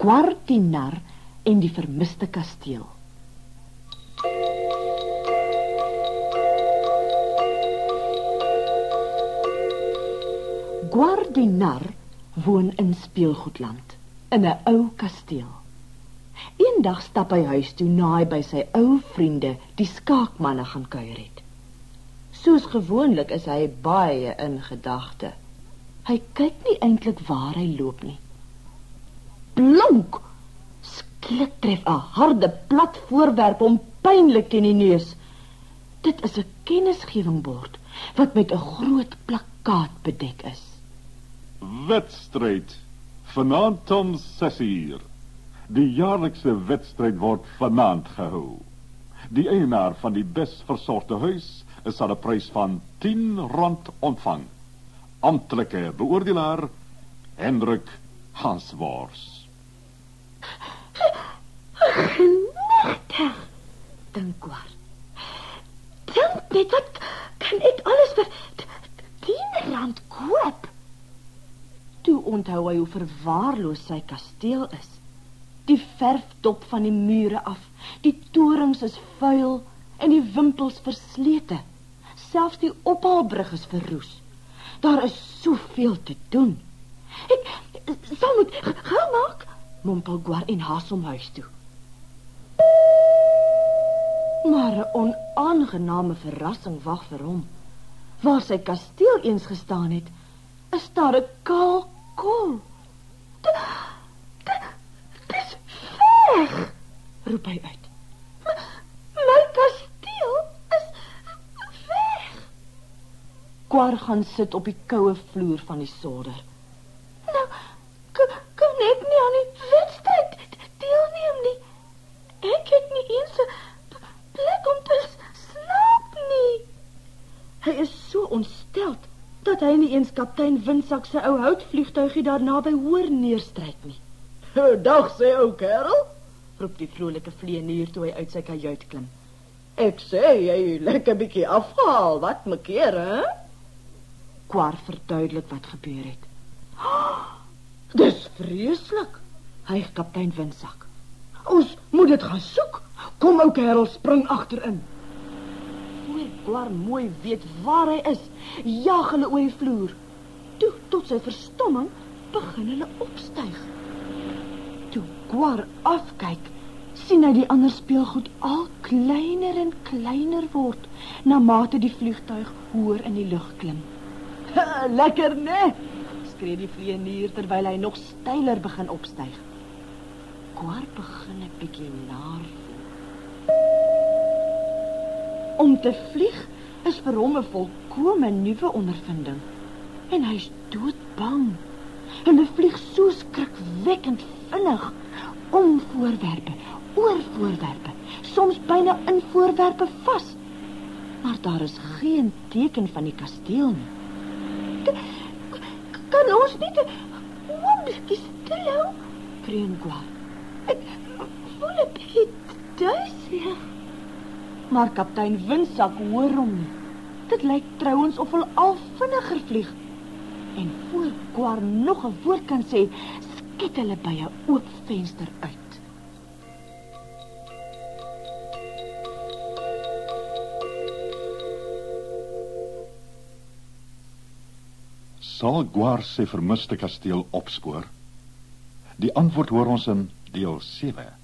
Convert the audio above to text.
Gwar die nar en die vermiste kasteel. Gwar die nar woon in speelgoedland, in 'n ou kasteel. Eendag stap hy huis toe na hy by sy ou vriende, die skaakmanne, gaan kuier het. Soos gewoonlik is hy baie in gedagte. Hy kyk nie eintlik waar hy loop nie. Blonk! Skielik tref 'n harde plat voorwerp hom pynlik teen die neus. Dit is 'n kennisgewingbord wat met 'n groot plakkaat bedek is. Wedstryd. Vanaand om 6:00. Die jaarlikse wedstryd word vanaand gehou. Die eienaar van die best versorgde huis sal 'n prys van R10 ontvang. Amptelike beoordelaar Hendrik Hanswors. Genigtig, dink Gwar. Dink net, wat kan ek alles vir R10 koop? Toe onthou hy hoe verwaarloos sy kasteel is. Die verfdop van die mure af, die torings is vuil en die wimpels verslete. Selfs die ophaalbrug is verroes. Daar is soveel te doen. Ek sal moet gou maak, mompel Gwar en haas om huis toe. Maar 'n onaangename verrassing wag vir hom. Waar sy kasteel eens gestaan het, is daar 'n kaal kol. Dis weg, roep hy uit. My kasteel is weg. Gwar gaan sit op die koue vloer van die solder. Nou, kan ek nie aan die wedstryd deelneem nie. Ek het nie eens 'n plek om te slaap nie. Hy is so ontsteld dat hy nie eens kaptein Windsak se ou houtvliegtuigie daar naby hoor neerstryk nie. Dag, sê ou kerel, roep die vrolike vlieënier toe hy uit sy kajuit klim. ek sê jy lekker bietjie afhaal, wat mekeer, hè? Gwar verduidelik wat gebeur het. Dis vreeslik. Hyg kaptein Windsak. Ons moet dit gaan soek. Kom ou kerel, spring agterin. Voor Gwar mooi weet waar hy is, jaag hulle oor die vloer. Toe, tot sy verstomming, begin hulle opstyg. Toe Gwar afkyk, sien hy die ander speelgoed al kleiner en kleiner word, na mate die vliegtuig hoër in die lug klim. Lekker, né? Skree die vlieënier terwyl hy nog steiler begin opstyg. Gwar begin 'n bietjie naar voel. Om te vlieg is vir hom 'n volkome nuwe ondervinding. En hy's doodbang. Hulle vlieg so skrikwekkend vinnig, om voorwerpe, oor voorwerpe, soms byna in voorwerpe vas. Maar daar is geen teken van die kasteel nie. Kan ons nie 'n oombliekie stil hou? Kreun Gwar. Ek voel 'n bietjie duiselig. Maar kaptein Windsak hoor hom nie. Dit lyk trouens of hulle al vinniger vlieg. En voor Gwar nog 'n woord kan sê, skiet hulle by 'n oop venster uit. Sal Gwar sy vermiste kasteel opspoor? Die antwoord hoor ons in deel 7.